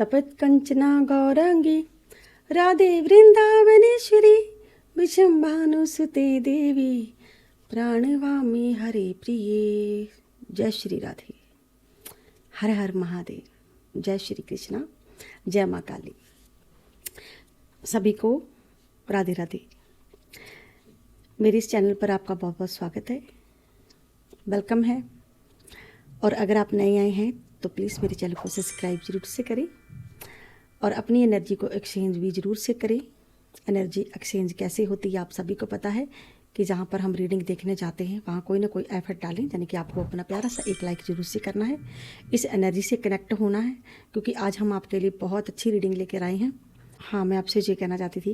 तपत कंचना गौरांगी राधे वृंदावनेश्वरी विशंभानुसुते देवी प्राणवामी हरे प्रिये। जय श्री राधे। हर हर महादेव। जय श्री कृष्णा। जय माँ काली। सभी को राधे राधे। मेरे इस चैनल पर आपका बहुत बहुत स्वागत है, वेलकम है। और अगर आप नए आए हैं तो प्लीज़ मेरे चैनल को सब्सक्राइब जरूर से करें और अपनी एनर्जी को एक्सचेंज भी ज़रूर से करें। एनर्जी एक्सचेंज कैसे होती है आप सभी को पता है कि जहाँ पर हम रीडिंग देखने जाते हैं वहाँ कोई ना कोई एफर्ट डालें, यानी कि आपको अपना प्यारा सा एक लाइक जरूर से करना है, इस एनर्जी से कनेक्ट होना है, क्योंकि आज हम आपके लिए बहुत अच्छी रीडिंग लेकर आए हैं। हाँ, मैं आपसे ये कहना चाहती थी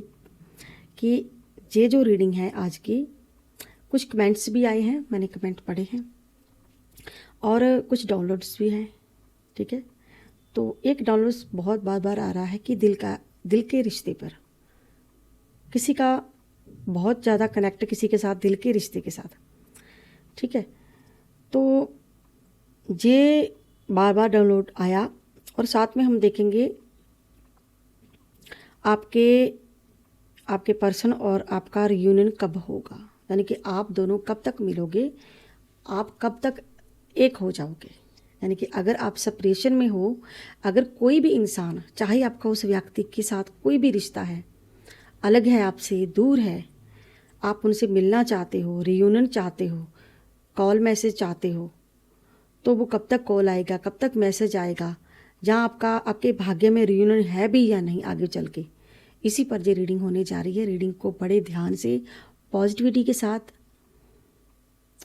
कि ये जो रीडिंग है आज की, कुछ कमेंट्स भी आए हैं, मैंने कमेंट पढ़े हैं और कुछ डाउनलोड्स भी हैं, ठीक है। तो एक डाउनलोड्स बहुत बार बार आ रहा है कि दिल के रिश्ते पर किसी का बहुत ज़्यादा कनेक्ट किसी के साथ, दिल के रिश्ते के साथ, ठीक है। तो ये बार बार डाउनलोड आया और साथ में हम देखेंगे आपके पर्सन और आपका रियूनियन कब होगा, यानी कि आप दोनों कब तक मिलोगे, आप कब तक एक हो जाओगे। यानी कि अगर आप सेपरेशन में हो, अगर कोई भी इंसान, चाहे आपका उस व्यक्ति के साथ कोई भी रिश्ता है, अलग है आपसे, दूर है, आप उनसे मिलना चाहते हो, रियूनियन चाहते हो, कॉल मैसेज चाहते हो, तो वो कब तक कॉल आएगा, कब तक मैसेज आएगा, जहाँ आपके भाग्य में रियूनियन है भी या नहीं आगे चल के, इसी पर ये रीडिंग होने जा रही है। रीडिंग को बड़े ध्यान से, पॉजिटिविटी के साथ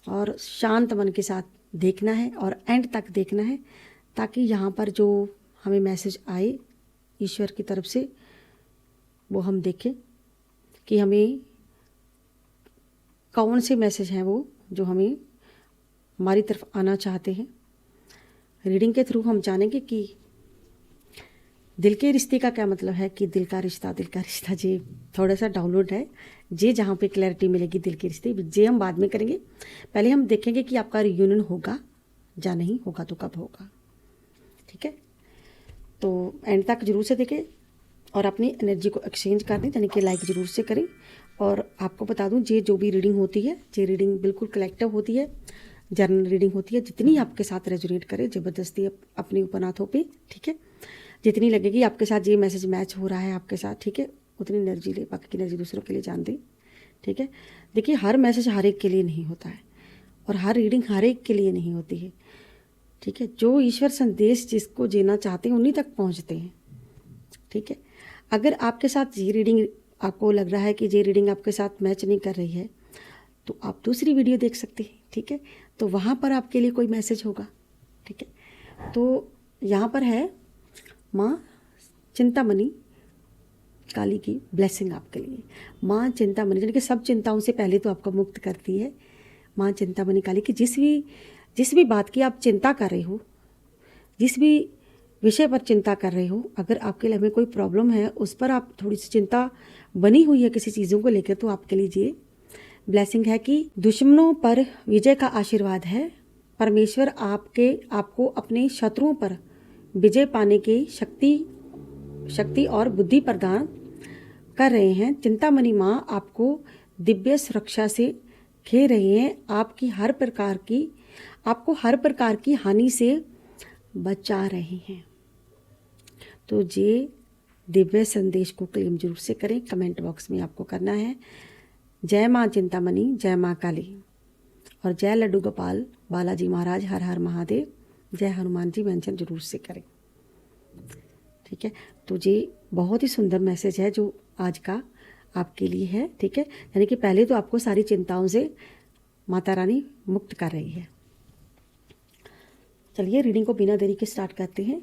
और शांत मन के साथ देखना है और एंड तक देखना है, ताकि यहाँ पर जो हमें मैसेज आए ईश्वर की तरफ से वो हम देखें कि हमें कौन से मैसेज हैं वो जो हमें हमारी तरफ आना चाहते हैं। रीडिंग के थ्रू हम जानेंगे कि दिल के रिश्ते का क्या मतलब है, कि दिल का रिश्ता जी थोड़ा सा डाउनलोड है, जे जहाँ पे क्लैरिटी मिलेगी दिल के रिश्ते, जे हम बाद में करेंगे। पहले हम देखेंगे कि आपका रियूनियन होगा या नहीं होगा, तो कब होगा, ठीक है। तो एंड तक जरूर से देखें और अपनी एनर्जी को एक्सचेंज कर दें, यानी कि लाइक ज़रूर से करें। और आपको बता दूं, ये जो भी रीडिंग होती है, ये रीडिंग बिल्कुल कलेक्टिव होती है, जर्नल रीडिंग होती है। जितनी आपके साथ रेजोनेट करे ज़बरदस्ती अपने ऊपर हाथों पे, ठीक है, जितनी लगेगी आपके साथ ये मैसेज मैच हो रहा है आपके साथ, ठीक है, उतनी एनर्जी ले, बाकी की एनर्जी दूसरों के लिए जान दें, ठीक है। देखिए, हर मैसेज हर एक के लिए नहीं होता है और हर रीडिंग हर एक के लिए नहीं होती है, ठीक है। जो ईश्वर संदेश जिसको देना चाहते हैं उन्हीं तक पहुंचते हैं, ठीक है। अगर आपके साथ ये रीडिंग, आपको लग रहा है कि ये रीडिंग आपके साथ मैच नहीं कर रही है, तो आप दूसरी वीडियो देख सकते हैं, ठीक है। तो वहाँ पर आपके लिए कोई मैसेज होगा, ठीक है। तो यहाँ पर है माँ चिंतामणि काली की ब्लेसिंग आपके लिए। माँ चिंतामणि यानी कि सब चिंताओं से पहले तो आपको मुक्त करती है माँ चिंतामणि काली की। जिस भी बात की आप चिंता कर रहे हो, जिस भी विषय पर चिंता कर रहे हो, अगर आपके लाइफ में कोई प्रॉब्लम है, उस पर आप थोड़ी सी चिंता बनी हुई है किसी चीज़ों को लेकर, तो आपके लिए ये ब्लेसिंग है कि दुश्मनों पर विजय का आशीर्वाद है। परमेश्वर आपको अपने शत्रुओं पर विजय पाने की शक्ति और बुद्धि प्रदान कर रहे हैं। चिंतामणि माँ आपको दिव्य सुरक्षा से घेर रहे हैं, आपको हर प्रकार की हानि से बचा रहे हैं। तो ये दिव्य संदेश को क्लेम जरूर से करें, कमेंट बॉक्स में आपको करना है। जय माँ चिंतामणि, जय माँ काली और जय लड्डू गोपाल बालाजी महाराज, हर हर महादेव, जय हनुमान जी मेंशन जरूर से करें, ठीक है। तो ये बहुत ही सुंदर मैसेज है जो आज का आपके लिए है, ठीक है। यानी कि पहले तो आपको सारी चिंताओं से माता रानी मुक्त कर रही है। चलिए रीडिंग को बिना देरी के स्टार्ट करते हैं।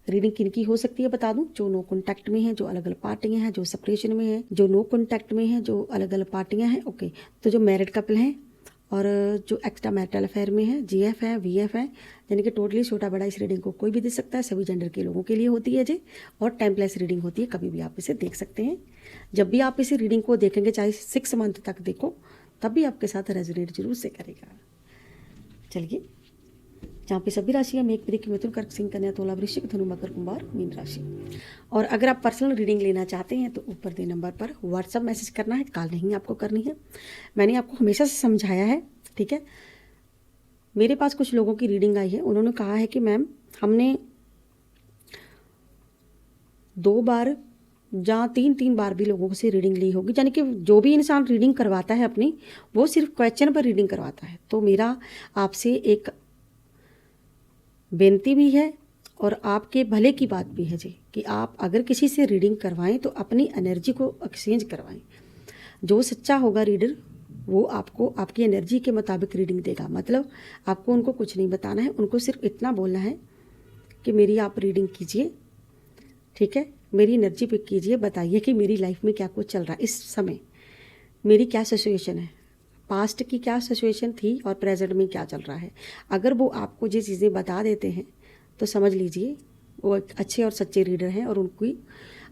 रीडिंग किनकी हो सकती है बता दूं, जो नो कॉन्टैक्ट में है, जो अलग अलग पार्टियां हैं, जो सेपरेशन में है, जो नो कॉन्टैक्ट में है, जो अलग अलग पार्टियां हैं, ओके। तो जो मैरिड कपल हैं और जो एक्स्ट्रा मैरिटल अफेयर में है, जीएफ है, वीएफ है, यानी कि टोटली छोटा बड़ा इस रीडिंग को कोई भी दे सकता है, सभी जेंडर के लोगों के लिए होती है जी। और टाइमलेस रीडिंग होती है, कभी भी आप इसे देख सकते हैं। जब भी आप इस रीडिंग को देखेंगे, चाहे 6 मंथ तक देखो, तब भी आपके साथ रेजोनेट जरूर से करेगा। चलिए जहाँ पे सभी राशियाँ मेघ, वृश्चिक, मिथुन, कर्क, सिंह, कन्या, तुला, वृश्चिक, धनु, मकर, कुंभार, मीन राशि। और अगर आप पर्सनल रीडिंग लेना चाहते हैं तो ऊपर दे नंबर पर व्हाट्सअप मैसेज करना है, कॉल नहीं आपको करनी है। मैंने आपको हमेशा से समझाया है, ठीक है। मेरे पास कुछ लोगों की रीडिंग आई है, उन्होंने कहा है कि मैम हमने 2 बार या 3 बार भी लोगों से रीडिंग ली होगी, यानी कि जो भी इंसान रीडिंग करवाता है अपनी, वो सिर्फ क्वेश्चन पर रीडिंग करवाता है। तो मेरा आपसे एक बेनती भी है और आपके भले की बात भी है जी, कि आप अगर किसी से रीडिंग करवाएं तो अपनी एनर्जी को एक्सचेंज करवाएं। जो सच्चा होगा रीडर, वो आपको आपकी एनर्जी के मुताबिक रीडिंग देगा। मतलब आपको उनको कुछ नहीं बताना है, उनको सिर्फ इतना बोलना है कि मेरी आप रीडिंग कीजिए, ठीक है, मेरी एनर्जी पिक कीजिए, बताइए कि मेरी लाइफ में क्या कुछ चल रहा है इस समय, मेरी क्या सिचुएशन है, पास्ट की क्या सिचुएशन थी और प्रेजेंट में क्या चल रहा है। अगर वो आपको ये चीज़ें बता देते हैं तो समझ लीजिए वो एक अच्छे और सच्चे रीडर हैं और उनकी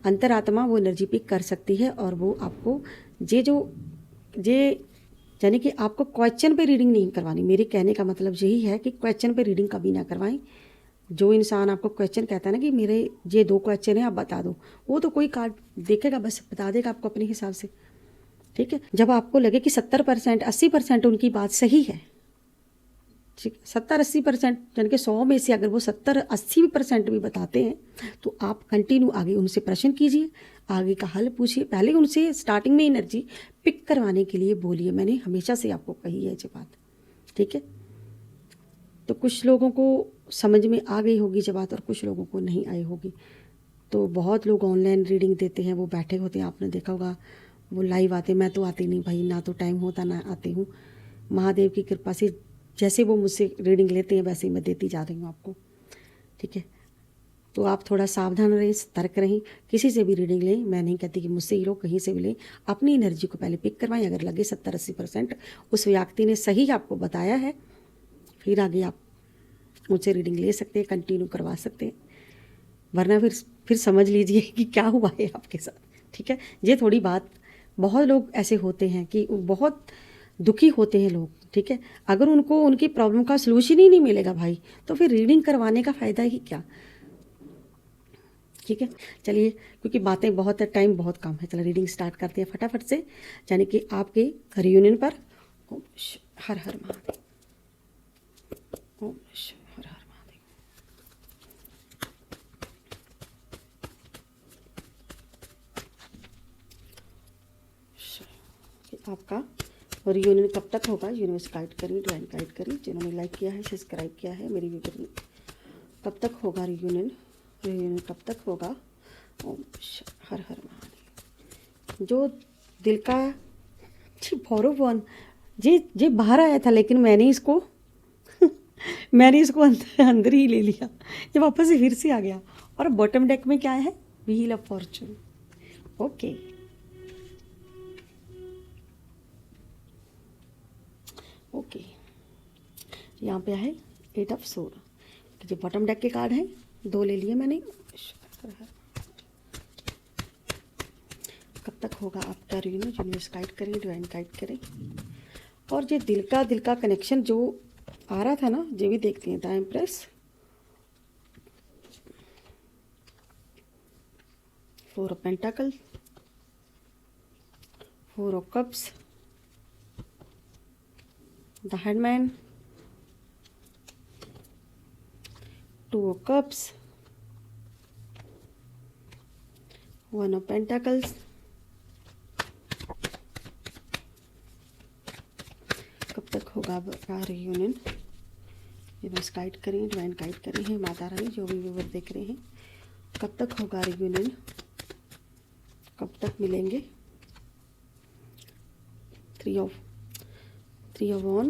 अंतरात्मा वो एनर्जी पिक कर सकती है। और वो आपको ये यानी कि आपको क्वेश्चन पे रीडिंग नहीं करवानी। मेरे कहने का मतलब यही है कि क्वेश्चन पे रीडिंग कभी ना करवाएं। जो इंसान आपको क्वेश्चन कहता है ना कि मेरे ये 2 क्वेश्चन है आप बता दो, वो तो कोई कार्ड देखेगा, बस बता देगा आपको अपने हिसाब से, ठीक है। जब आपको लगे कि 70% 80% उनकी बात सही है, ठीक, 70-80% यानी कि 100 में से अगर वो 70-80% भी बताते हैं तो आप कंटिन्यू आगे उनसे प्रश्न कीजिए, आगे का हल पूछिए। पहले उनसे स्टार्टिंग में एनर्जी पिक करवाने के लिए बोलिए। मैंने हमेशा से आपको कही है ये बात, ठीक है। तो कुछ लोगों को समझ में आ गई होगी ये बात और कुछ लोगों को नहीं आई होगी। तो बहुत लोग ऑनलाइन रीडिंग देते हैं, वो बैठे होते हैं, आपने देखा होगा, वो लाइव आते। मैं तो आती नहीं भाई, ना तो टाइम होता ना आती हूँ। महादेव की कृपा से जैसे वो मुझसे रीडिंग लेते हैं वैसे ही मैं देती जा रही हूँ आपको, ठीक है। तो आप थोड़ा सावधान रहें, सतर्क रहें, किसी से भी रीडिंग लें। मैं नहीं कहती कि मुझसे ही लो, कहीं से भी लें, अपनी एनर्जी को पहले पिक करवाएं। अगर लगे 70-80% उस व्यक्ति ने सही आपको बताया है, फिर आगे आप मुझसे रीडिंग ले सकते हैं, कंटिन्यू करवा सकते हैं। वरना फिर समझ लीजिए कि क्या हुआ है आपके साथ, ठीक है। ये थोड़ी बात, बहुत लोग ऐसे होते हैं कि बहुत दुखी होते हैं लोग, ठीक है। अगर उनको उनकी प्रॉब्लम का सलूशन ही नहीं मिलेगा भाई, तो फिर रीडिंग करवाने का फ़ायदा ही क्या, ठीक है। चलिए, क्योंकि बातें बहुत है, टाइम बहुत कम है, चलो रीडिंग स्टार्ट करते हैं फटाफट से। यानी कि आपके रियूनियन पर ओम हर हर महादेव, ओम हर हर महादेव। आपका रियूनियन कब तक होगा, यूनिवर्स गाइड करिए, डिवाइन गाइड करिए। जिन्होंने लाइक किया है, सब्सक्राइब किया है मेरी वीडियो, कब तक होगा रियूनियन कब तक होगा। ओम हर हर महादेव। जो दिल का फॉरवन ये बाहर आया था, लेकिन मैंने इसको अंदर ही ले लिया, ये वापस से फिर से आ गया। और बॉटम डेक में क्या है, wheel of Fortune. Okay, okay, यहाँ पे है 8 ऑफ सोर्ड। जो बॉटम डेक के कार्ड हैं 2 ले लिए मैंने। कब तक होगा आपका रियूनियन, यूनिवर्स गाइड करें, डिवाइन गाइड करें। और ये दिल का कनेक्शन जो आ रहा था ना, ये भी देखते हैं। The empress, 4 of pentacle, 4 of cups, the hanged man, 2 of cups, 1 of pentacles. कब तक होगा आपका रियूनियन, यूनिवर्स गाइड करें, डिवाइन गाइड करें हैं माता रानी, जो भी व्यूअर देख रहे हैं। कब तक होगा रियूनियन, कब तक मिलेंगे। 3 of one,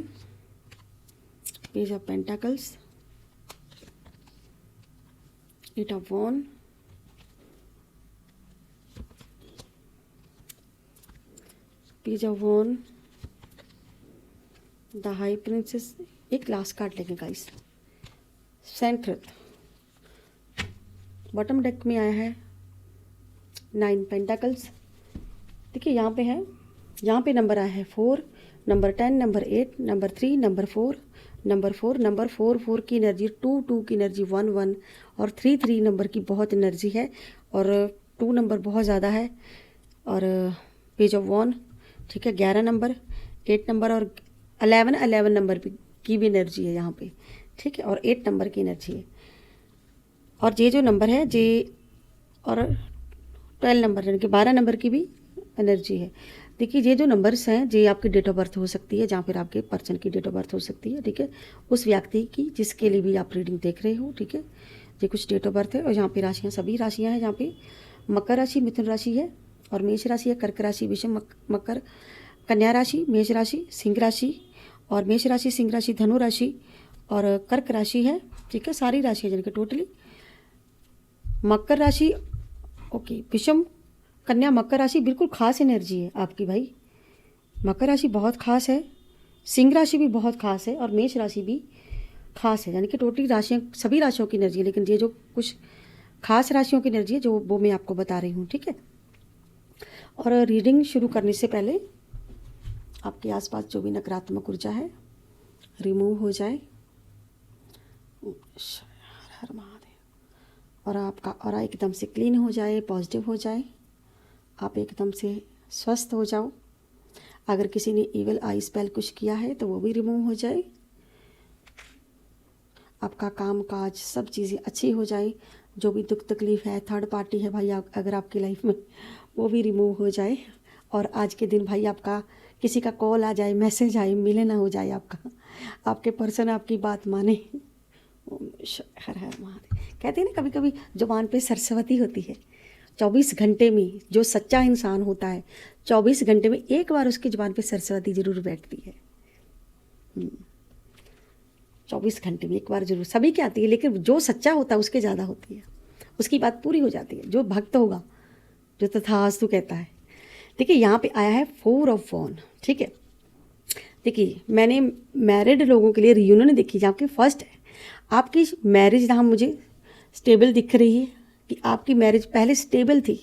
page of pentacles, 8 of one, page of one, the high princess. एक लास्ट कार्ड लेंगे गाइस, सेंटर। बॉटम डेक में आया है 9 पेंटाकल्स। देखिए यहाँ पे है, यहाँ पे नंबर आया है 4, number 10, number 8, number 3, number 4, number 4 की एनर्जी, 2 की एनर्जी, 1 और 3 नंबर की बहुत एनर्जी है, और 2 नंबर बहुत ज़्यादा है, और पेज ऑफ वन, ठीक है, 11 नंबर, 8 नंबर और 11 नंबर की भी एनर्जी है यहाँ पे, ठीक है, और 8 नंबर की एनर्जी है, और ये जो नंबर है जे, और 12 नंबर यानी कि 12 नंबर की भी एनर्जी है। देखिए ये जो नंबर्स हैं ये आपकी डेट ऑफ बर्थ हो सकती है, जहाँ फिर आपके पर्सन की डेट ऑफ बर्थ हो सकती है, ठीक है, उस व्यक्ति की जिसके लिए भी आप रीडिंग देख रहे हो, ठीक है। ये कुछ डेट ऑफ बर्थ है, और यहाँ पे राशियाँ, सभी राशियाँ हैं, जहाँ पे मकर राशि, मिथुन राशि है, और मेष राशि है, कर्क राशि, विषम, मकर, कन्या राशि, मेष राशि, सिंह राशि, और मेष राशि, सिंह राशि, धनु राशि, और कर्क राशि है, ठीक है, सारी राशियाँ जिनके टोटली मकर राशि, ओके, विषम, कन्या, मकर राशि बिल्कुल खास एनर्जी है आपकी भाई, मकर राशि बहुत खास है, सिंह राशि भी बहुत खास है, और मेष राशि भी खास है, यानी कि टोटली राशियाँ, सभी राशियों की एनर्जी है, लेकिन ये जो कुछ खास राशियों की एनर्जी है जो वो मैं आपको बता रही हूँ, ठीक है। और रीडिंग शुरू करने से पहले आपके आसपास जो भी नकारात्मक ऊर्जा है रिमूव हो जाए, हर महादेव, और आपका ऑरा एकदम से क्लीन हो जाए, पॉजिटिव हो जाए, आप एकदम से स्वस्थ हो जाओ। अगर किसी ने इविल आई स्पेल कुछ किया है तो वो भी रिमूव हो जाए, आपका काम काज सब चीज़ें अच्छी हो जाए, जो भी दुख तकलीफ़ है, थर्ड पार्टी है भाई अगर आपकी लाइफ में, वो भी रिमूव हो जाए, और आज के दिन भाई आपका किसी का कॉल आ जाए, मैसेज आए, मिले ना हो जाए आपका, आपके पर्सन आपकी बात माने। हर हर महादेव। कहते हैं ना कभी कभी जुबान पे सरस्वती होती है, 24 घंटे में जो सच्चा इंसान होता है 24 घंटे में एक बार उसकी जुबान पे सरस्वती जरूर बैठती है। 24 घंटे में एक बार जरूर, सभी की आती है, लेकिन जो सच्चा होता है उसके ज़्यादा होती है, उसकी बात पूरी हो जाती है, जो भक्त होगा, जो तथास्तु कहता है। देखिए यहाँ पे आया है 4 ऑफ वॉन, ठीक है। देखिए मैंने मैरिड लोगों के लिए रियूनियन देखी, जहाँ की फर्स्ट है आपकी मैरिज, जहाँ मुझे स्टेबल दिख रही है कि आपकी मैरिज पहले स्टेबल थी,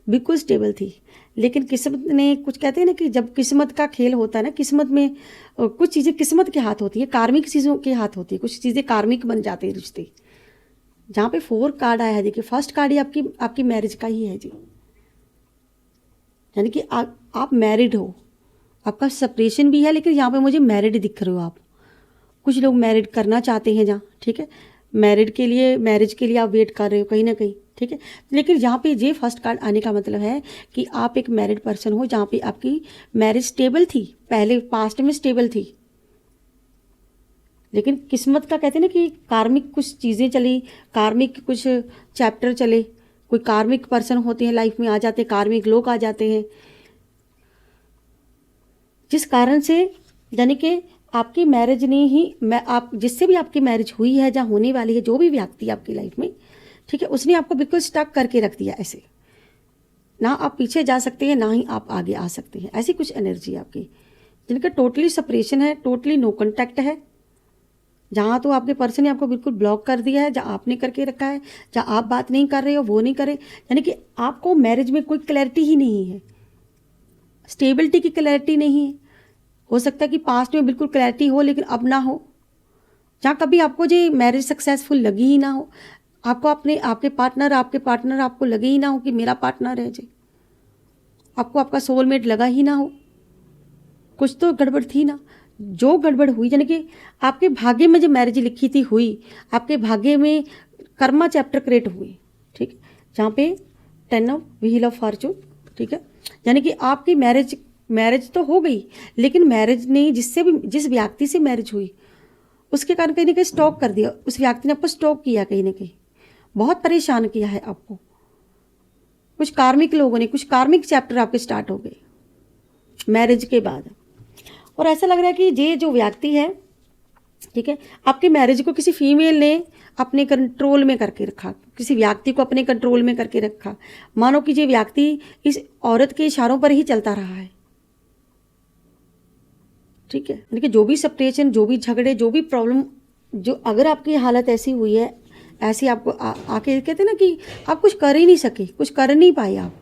बिल्कुल स्टेबल थी, लेकिन किस्मत ने कुछ, कहते हैं ना कि जब किस्मत का खेल होता है ना, किस्मत में कुछ चीज़ें किस्मत के हाथ होती है, कार्मिक चीज़ों के हाथ होती है, कुछ चीज़ें कार्मिक बन जाते हैं रिश्ते। जहाँ पे 4 कार्ड आया है, देखिए फर्स्ट कार्ड ही आपकी मैरिज का ही है जी, यानी कि आप मैरिड हो, आपका सेपरेशन भी है, लेकिन यहाँ पे मुझे मैरिड दिख रहे हो आप। कुछ लोग मैरिड करना चाहते हैं जहाँ, ठीक है, मैरिज के लिए आप वेट कर रहे हो कहीं ना कहीं, ठीक है। लेकिन यहाँ पे ये फर्स्ट कार्ड आने का मतलब है कि आप एक मैरिड पर्सन हो, जहाँ पे आपकी मैरिज स्टेबल थी, पहले पास्ट में स्टेबल थी, लेकिन किस्मत का, कहते हैं ना कि कार्मिक कुछ चीज़ें चली, कार्मिक कुछ चैप्टर चले, कोई कार्मिक पर्सन होते हैं लाइफ में आ जाते हैं, कार्मिक लोग आ जाते हैं, जिस कारण से, यानी कि आपकी मैरिज ने ही, आप जिससे भी आपकी मैरिज हुई है, जहाँ होने वाली है, जो भी व्यक्ति आपकी लाइफ में, ठीक है, उसने आपको बिल्कुल स्टक करके रख दिया, ऐसे ना आप पीछे जा सकते हैं ना ही आप आगे आ सकते हैं, ऐसी कुछ एनर्जी आपकी, जिनका टोटली सेपरेशन है, टोटली नो कॉन्टैक्ट है, जहाँ तो आपके पर्सन ने आपको बिल्कुल ब्लॉक कर दिया है, जहाँ आपने करके रखा है, जहाँ आप बात नहीं कर रहे हो वो नहीं करे, यानी कि आपको मैरिज में कोई क्लैरिटी ही नहीं है, स्टेबिलिटी की क्लैरिटी नहीं है। हो सकता है कि पास्ट में बिल्कुल क्लैरिटी हो, लेकिन अब ना हो, जहाँ कभी आपको जो मैरिज सक्सेसफुल लगी ही ना हो, आपको आपके पार्टनर आपको लगे ही ना हो कि मेरा पार्टनर है जी, आपको आपका सोलमेट लगा ही ना हो, कुछ तो गड़बड़ थी ना, जो गड़बड़ हुई, यानी कि आपके भाग्य में जो मैरिज लिखी थी हुई, आपके भाग्य में कर्मा चैप्टर क्रिएट हुई, ठीक है, जहाँ पे 10 ऑफ व्हील ऑफ फॉर्चून, ठीक है, यानी कि आपकी मैरिज तो हो गई, लेकिन मैरिज ने जिस व्यक्ति से मैरिज हुई उसके कारण कहीं ना कहीं स्टॉक कर दिया, उस व्यक्ति ने आपको स्टॉक किया, कहीं ना कहीं बहुत परेशान किया है आपको, कुछ कार्मिक लोगों ने, कुछ कार्मिक चैप्टर आपके स्टार्ट हो गए मैरिज के बाद, और ऐसा लग रहा है कि ये जो व्यक्ति है, ठीक है, आपकी मैरिज को किसी फीमेल ने अपने कंट्रोल में करके रखा, किसी व्यक्ति को अपने कंट्रोल में करके रखा, मानो कि ये व्यक्ति इस औरत के इशारों पर ही चलता रहा है, ठीक है, यानी कि जो भी सेपरेशन, जो भी झगड़े, जो भी प्रॉब्लम, जो अगर आपकी हालत ऐसी हुई है, ऐसी आपको आके कहते हैं ना कि आप कुछ कर ही नहीं सके, कुछ कर नहीं पाए आप,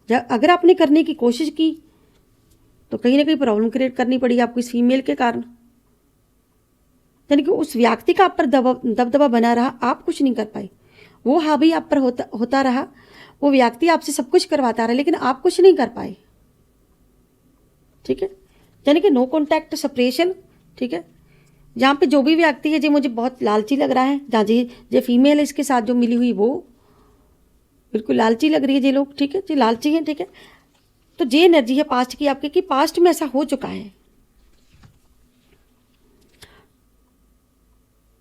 अगर आपने करने की कोशिश की तो कहीं ना कहीं प्रॉब्लम क्रिएट करनी पड़ी आपको इस फीमेल के कारण, यानी कि उस व्यक्ति का आप पर दबदबा बना रहा, आप कुछ नहीं कर पाए। वो हावी आप पर होता रहा, वो व्यक्ति आपसे सब कुछ करवाता रहा, लेकिन आप कुछ नहीं कर पाए। ठीक है, यानी कि नो कॉन्टैक्ट सेपरेशन। ठीक है, जहाँ पे जो भी व्यक्ति है जो मुझे बहुत लालची लग रहा है, जहाँ जो फीमेल है इसके साथ जो मिली हुई वो बिल्कुल लालची लग रही है ये लोग। ठीक है, जो लालची है। ठीक है, तो ये एनर्जी है पास्ट की आपके, कि पास्ट में ऐसा हो चुका है,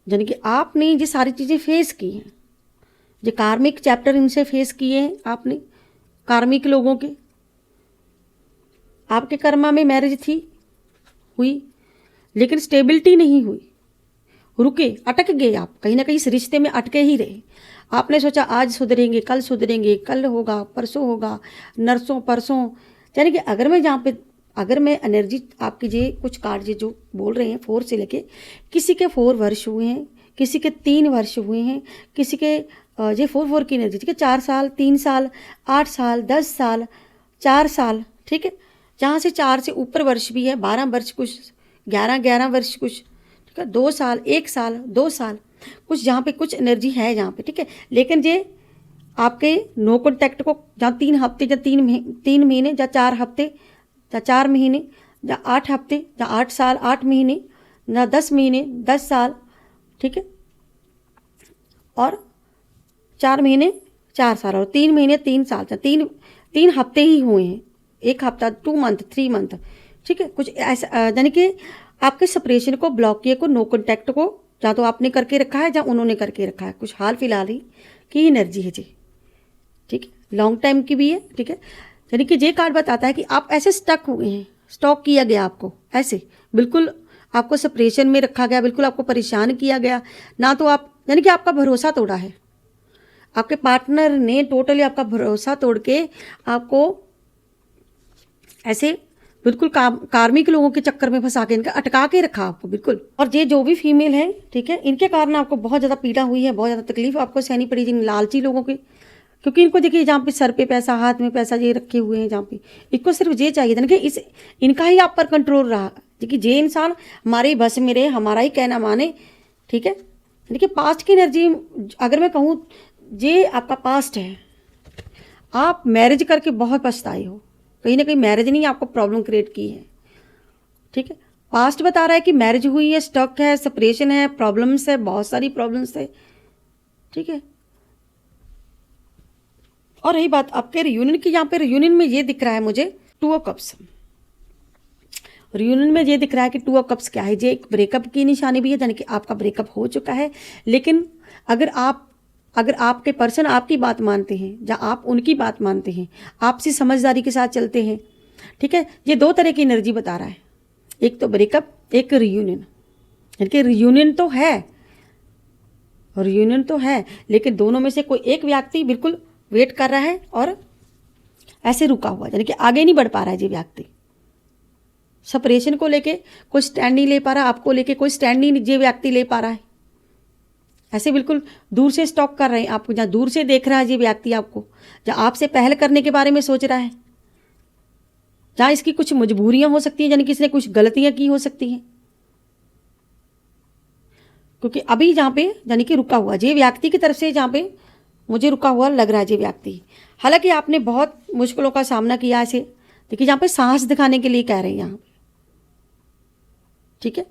यानी कि आपने ये सारी चीज़ें फेस की हैं, जो कार्मिक चैप्टर इनसे फेस किए हैं आपने, कार्मिक लोगों के। आपके कर्मा में मैरिज थी, हुई, लेकिन स्टेबिलिटी नहीं हुई, रुके, अटक गए आप कहीं ना कहीं इस रिश्ते में, अटके ही रहे। आपने सोचा आज सुधरेंगे, कल होगा, परसों होगा, नरसों परसों। यानी कि अगर मैं एनर्जी आपकी जे कुछ कार्ड जो बोल रहे हैं 4 से लेके, किसी के 4 वर्ष हुए हैं, किसी के 3 वर्ष हुए हैं, किसी के ये 4 की एनर्जी। ठीक है, 4 साल, 3 साल, 8 साल, 10 साल, 4 साल। ठीक है, जहाँ से 4 से ऊपर वर्ष भी है, 12 वर्ष कुछ, 11 वर्ष कुछ। ठीक है, 2 साल, 1 साल, 2 साल कुछ, जहाँ पे कुछ एनर्जी है जहाँ पे। ठीक है, लेकिन ये आपके नो कॉन्टैक्ट को जहाँ 3 हफ्ते या 3 महीने या 4 हफ्ते या 4 महीने या 8 हफ्ते या 8 साल 8 महीने या 10 महीने 10 साल। ठीक है, और 4 महीने 4 साल और 3 महीने 3 साल, 3 हफ्ते ही हुए हैं, 1 हफ्ता, 2 मंथ, 3 मंथ। ठीक है, कुछ ऐसा, यानी कि आपके सेपरेशन को, ब्लॉक किए को, नो कॉन्टैक्ट को या तो आपने करके रखा है या उन्होंने करके रखा है, कुछ हाल फिलहाल ही की एनर्जी है जी। ठीक है, लॉन्ग टाइम की भी है। ठीक है, यानी कि ये कार्ड बताता है कि आप ऐसे स्टक हुए हैं, स्टॉक किया गया आपको, ऐसे बिल्कुल आपको सेपरेशन में रखा गया, बिल्कुल आपको परेशान किया गया ना। तो आप, यानी कि आपका भरोसा तोड़ा है, आपके पार्टनर ने टोटली आपका भरोसा तोड़ के आपको ऐसे बिल्कुल कार्मिक लोगों के चक्कर में फंसा के, इनका अटका के रखा आपको बिल्कुल। और ये जो भी फीमेल है, ठीक है, इनके कारण आपको बहुत ज़्यादा पीड़ा हुई है, बहुत ज़्यादा तकलीफ आपको सहनी पड़ी जिन लालची लोगों की। क्योंकि इनको देखिए जहाँ पे सर पे पैसा, हाथ में पैसा ये रखे हुए हैं, जहाँ पे इनको सिर्फ ये चाहिए था ना कि इनका ही आप पर कंट्रोल रहा, क्योंकि ये इंसान हमारे बस में रहे, हमारा ही कहना माने। ठीक है, देखिए पास्ट की एनर्जी अगर मैं कहूँ, ये आपका पास्ट है, आप मैरिज करके बहुत पछताए हो, कहीं ना कहीं मैरिज नहीं आपको प्रॉब्लम क्रिएट की है। ठीक है, पास्ट बता रहा है कि मैरिज हुई है, स्टक है, सेपरेशन है, प्रॉब्लम्स है, बहुत सारी प्रॉब्लम्स है। ठीक है, और रही बात आपके रियूनियन की, यहाँ पे रियूनियन में ये दिख रहा है मुझे 2 ऑफ कप्स। रियूनियन में ये दिख रहा है कि 2 ऑफ कप्स क्या है, ये एक ब्रेकअप की निशानी भी है, यानी कि आपका ब्रेकअप हो चुका है। लेकिन अगर आपके पर्सन आपकी बात मानते हैं या आप उनकी बात मानते हैं, आपसी समझदारी के साथ चलते हैं। ठीक है, ये 2 तरह की एनर्जी बता रहा है, एक तो ब्रेकअप, एक रियूनियन। यानी कि रियूनियन तो है, लेकिन दोनों में से कोई एक व्यक्ति बिल्कुल वेट कर रहा है और ऐसे रुका हुआ, यानी कि आगे नहीं बढ़ पा रहा है ये व्यक्ति। सेपरेशन को लेके कोई स्टैंड नहीं ले पा रहा, आपको लेके कोई स्टैंड नहीं ये व्यक्ति ले पा रहा है, ऐसे बिल्कुल दूर से स्टॉक कर रहे हैं आपको, जहाँ दूर से देख रहा है ये व्यक्ति आपको, जहाँ आपसे पहल करने के बारे में सोच रहा है, जहाँ इसकी कुछ मजबूरियां हो सकती हैं, यानी कि इसने कुछ गलतियां की हो सकती हैं। क्योंकि अभी जहाँ पे यानी कि रुका हुआ ये व्यक्ति की तरफ से, जहाँ पे मुझे रुका हुआ लग रहा है ये व्यक्ति, हालांकि आपने बहुत मुश्किलों का सामना किया ऐसे, देखिए जहाँ पे साहस दिखाने के लिए कह रहे हैं यहाँ पे। ठीक है,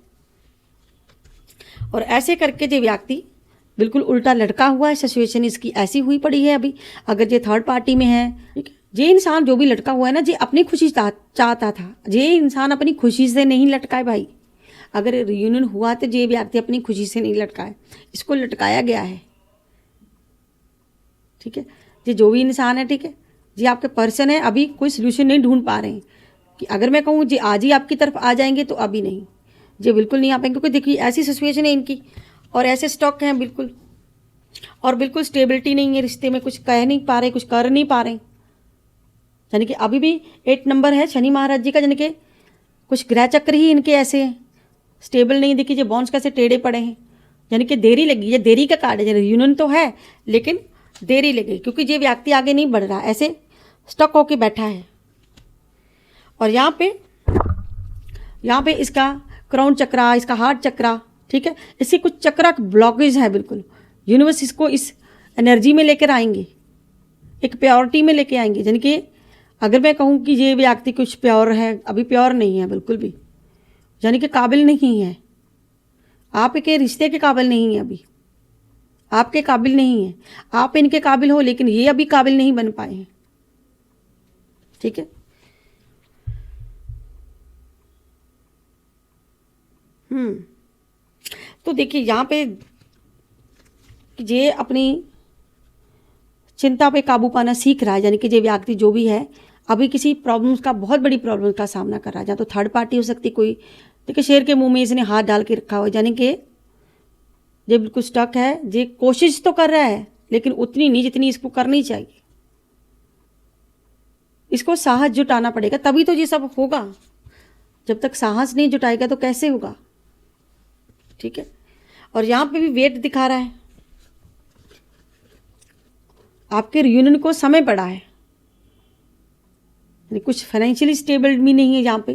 और ऐसे करके ये व्यक्ति बिल्कुल उल्टा लटका हुआ है, सिचुएशन इसकी ऐसी हुई पड़ी है अभी। अगर ये थर्ड पार्टी में है, ठीक है, ये इंसान जो भी लटका हुआ है ना, ये अपनी खुशी चाहता था, ये इंसान अपनी खुशी से नहीं लटका है भाई। अगर रियूनियन हुआ तो ये व्यक्ति अपनी खुशी से नहीं लटका है, इसको लटकाया गया है। ठीक है, ये जो भी इंसान है, ठीक है, ये आपके पर्सन है, अभी कोई सोल्यूशन नहीं ढूंढ पा रहे हैं कि अगर मैं कहूँ जी आज ही आपकी तरफ आ जाएंगे, तो अभी नहीं, ये बिल्कुल नहीं आ पाएंगे। क्योंकि देखिए ऐसी सिचुएशन है इनकी, और ऐसे स्टॉक हैं बिल्कुल, और बिल्कुल स्टेबिलिटी नहीं है रिश्ते में, कुछ कह नहीं पा रहे, कुछ कर नहीं पा रहे। यानी कि अभी भी 8 नंबर है शनि महाराज जी का, यानी कि कुछ ग्रह चक्र ही इनके ऐसे हैं, स्टेबल नहीं। देखिए बॉन्ड्स कैसे टेढ़े पड़े हैं, यानी कि देरी लगी, ये देरी का कार्ड है। रियूनियन तो है लेकिन देरी लगी, क्योंकि ये व्यक्ति आगे नहीं बढ़ रहा, ऐसे स्टक होके बैठा है। और यहाँ पे इसका क्राउन चक्रा, इसका हार्ट चक्रा, ठीक है। इससे कुछ चक्र ब्लॉकेज है बिल्कुल, यूनिवर्स इसको इस एनर्जी में लेकर आएंगे, एक प्योरिटी में लेके आएंगे। यानी कि अगर मैं कहूँ कि ये व्यक्ति कुछ प्योर है, अभी प्योर नहीं है बिल्कुल भी, यानी कि काबिल नहीं है, आपके रिश्ते के काबिल नहीं है, अभी आपके काबिल नहीं है, आप इनके काबिल हो लेकिन ये अभी काबिल नहीं बन पाए हैं। ठीक है। तो देखिए यहाँ पे ये अपनी चिंता पे काबू पाना सीख रहा है, यानी कि ये व्यक्ति जो भी है अभी किसी प्रॉब्लम्स का, बहुत बड़ी प्रॉब्लम का सामना कर रहा है। या तो थर्ड पार्टी हो सकती कोई, देखिए शेर के मुंह में इसने हाथ डाल के रखा हुआ है, यानी कि ये बिल्कुल स्टक है। ये कोशिश तो कर रहा है लेकिन उतनी नहीं जितनी इसको करनी चाहिए। इसको साहस जुटाना पड़ेगा, तभी तो ये सब होगा। जब तक साहस नहीं जुटाएगा तो कैसे होगा। ठीक है। और यहाँ पे भी वेट दिखा रहा है, आपके रियूनियन को समय पड़ा है। कुछ फाइनेंशियली स्टेबल भी नहीं है यहाँ पे,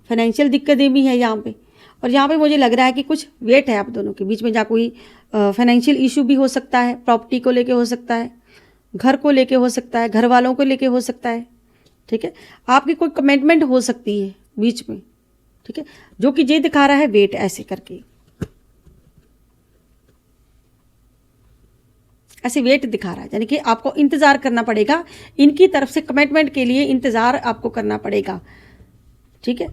फाइनेंशियल दिक्कतें भी है यहाँ पे। और यहाँ पे मुझे लग रहा है कि कुछ वेट है आप दोनों के बीच में, जहाँ कोई फाइनेंशियल इशू भी हो सकता है, प्रॉपर्टी को लेके हो सकता है, घर को लेके हो सकता है, घर वालों को लेके हो सकता है। ठीक है। आपकी कोई कमिटमेंट हो सकती है बीच में। ठीक है। जो कि ये दिखा रहा है वेट ऐसे करके, ऐसे वेट दिखा रहा है, यानी कि आपको इंतज़ार करना पड़ेगा, इनकी तरफ से कमिटमेंट के लिए इंतज़ार आपको करना पड़ेगा। ठीक है।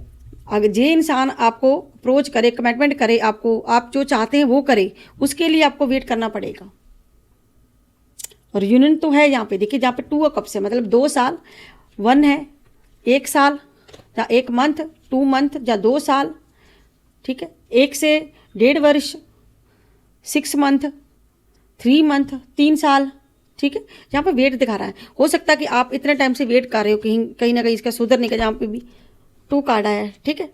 अगर ये इंसान आपको अप्रोच करे, कमिटमेंट करे, आपको, आप जो चाहते हैं वो करे, उसके लिए आपको वेट करना पड़ेगा। और यूनियन तो है यहाँ पे, देखिए जहाँ पे 2 कप्स है, मतलब 2 साल, 1 है 1 साल या 1 मंथ, 2 मंथ या 2 साल। ठीक है। 1 से 1.5 वर्ष, 6 मंथ, 3 मंथ, 3 साल। ठीक है। यहाँ पे वेट दिखा रहा है। हो सकता है कि आप इतने टाइम से वेट कर रहे हो कहीं ना कहीं इसका सुधरने का। यहाँ पे भी 2 कार्ड आया है। ठीक है।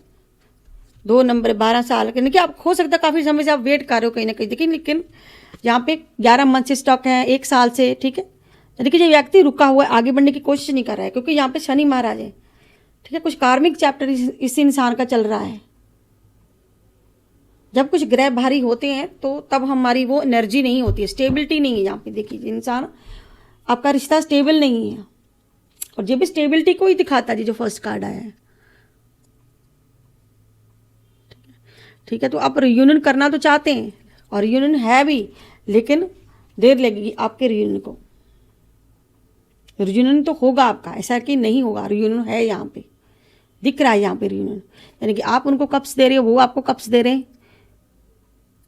2 नंबर 12 साल, यानी कि आप हो सकता है काफ़ी समय से आप वेट कर रहे हो कहीं ना कहीं, देखिए। लेकिन यहाँ पे 11 मंथ से स्टॉक है, 1 साल से। ठीक है। यानी कि जो व्यक्ति रुका हुआ है, आगे बढ़ने की कोशिश नहीं कर रहा है, क्योंकि यहाँ पे शनि महाराज है। ठीक है। कुछ कार्मिक चैप्टर इस इंसान का चल रहा है। जब कुछ ग्रह भारी होते हैं तो तब हमारी वो एनर्जी नहीं होती है, स्टेबिलिटी नहीं है। यहाँ पे देखिए इंसान, आपका रिश्ता स्टेबल नहीं है। और जब भी स्टेबिलिटी को ही दिखाता है जो फर्स्ट कार्ड आया है। ठीक है। तो आप रियूनियन करना तो चाहते हैं और रियूनियन है भी, लेकिन देर लगेगी आपके रियूनियन को। रियूनियन तो होगा आपका, ऐसा कि नहीं होगा, रियूनियन है, यहाँ पे दिख रहा है। यहाँ पे रियूनियन, यानी कि आप उनको कप्स दे रहे हो, वो आपको कप्स दे रहे हैं।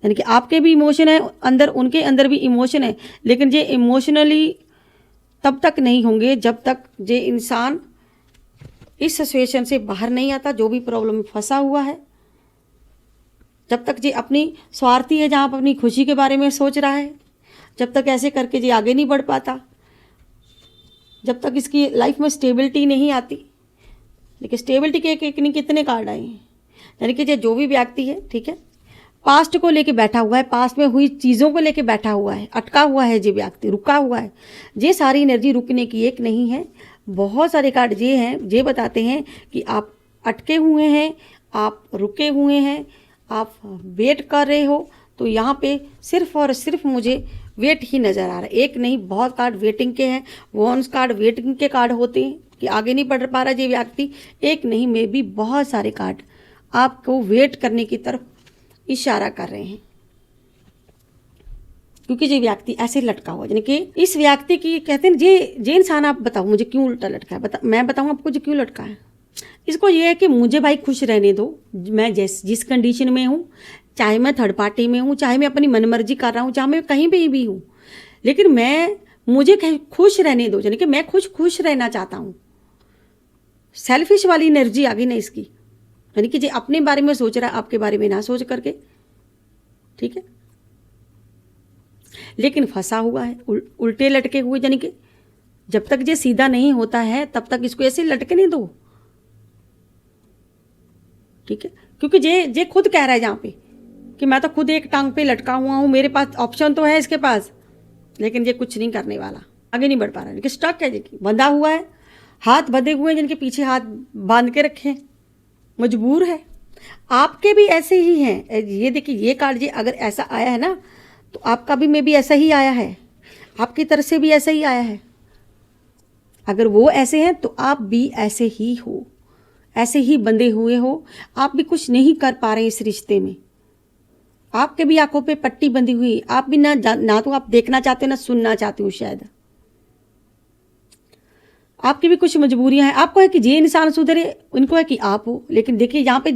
यानी कि आपके भी इमोशन है अंदर, उनके अंदर भी इमोशन है, लेकिन ये इमोशनली तब तक नहीं होंगे जब तक ये इंसान इस सिचुएशन से बाहर नहीं आता, जो भी प्रॉब्लम में फंसा हुआ है। जब तक ये अपनी स्वार्थी है, जहाँ पर अपनी खुशी के बारे में सोच रहा है, जब तक ऐसे करके ये आगे नहीं बढ़ पाता, जब तक इसकी लाइफ में स्टेबिलिटी नहीं आती। देखिए स्टेबिलिटी के एक कितने कार्ड आए हैं। यानी कि जो भी व्यक्ति है, ठीक है, पास्ट को लेके बैठा हुआ है, पास्ट में हुई चीज़ों को लेके बैठा हुआ है, अटका हुआ है, ये व्यक्ति रुका हुआ है। ये सारी एनर्जी रुकने की एक नहीं है, बहुत सारे कार्ड ये हैं, ये बताते हैं कि आप अटके हुए हैं, आप रुके हुए हैं, आप वेट कर रहे हो। तो यहाँ पे सिर्फ और सिर्फ मुझे वेट ही नज़र आ रहा है। एक नहीं, बहुत कार्ड वेटिंग के हैं। वॉन्स कार्ड वेटिंग के कार्ड होते हैं कि आगे नहीं बढ़ पा रहा ये व्यक्ति। एक नहीं, मे भी बहुत सारे कार्ड आपको वेट करने की तरफ इशारा कर रहे हैं, क्योंकि ये व्यक्ति ऐसे लटका हुआ, यानी कि इस व्यक्ति की कहते हैं ये इंसान, आप बताओ मुझे क्यों उल्टा लटका है। मैं बताऊँ आपको जो क्यों लटका है। इसको ये है कि मुझे भाई खुश रहने दो, मैं जिस कंडीशन में हूँ, चाहे मैं थर्ड पार्टी में हूँ, चाहे मैं अपनी मनमर्जी कर रहा हूँ, चाहे मैं कहीं भी हूँ, लेकिन मुझे खुश रहने दो। यानी कि मैं खुश रहना चाहता हूँ। सेल्फिश वाली एनर्जी आ गई ना इसकी, यानी कि जो अपने बारे में सोच रहा है, आपके बारे में ना सोच करके। ठीक है। लेकिन फंसा हुआ है, उल्टे लटके हुए, यानी कि जब तक ये सीधा नहीं होता है तब तक इसको ऐसे लटके नहीं दो। ठीक है। क्योंकि ये खुद कह रहा है यहाँ पे कि मैं तो खुद एक टांग पे लटका हुआ हूँ, मेरे पास ऑप्शन तो है इसके पास, लेकिन ये कुछ नहीं करने वाला, आगे नहीं बढ़ पा रहा है। स्टक है, बंधा हुआ है, हाथ बंधे हुए हैं, जिनके पीछे हाथ बांध के रखे हैं, मजबूर है। आपके भी ऐसे ही हैं। ये देखिए, ये कार्ड जी अगर ऐसा आया है ना, तो आपका भी मे भी ऐसा ही आया है, आपकी तरफ से भी ऐसा ही आया है। अगर वो ऐसे हैं तो आप भी ऐसे ही हो, ऐसे ही बंधे हुए हो। आप भी कुछ नहीं कर पा रहे इस रिश्ते में, आपके भी आंखों पे पट्टी बंधी हुई, आप भी ना तो आप देखना चाहते हो ना सुनना चाहते हो। शायद आपकी भी कुछ मजबूरियां हैं। आपको है कि ये इंसान सुधरे, उनको है कि आप हो। लेकिन देखिए यहाँ पे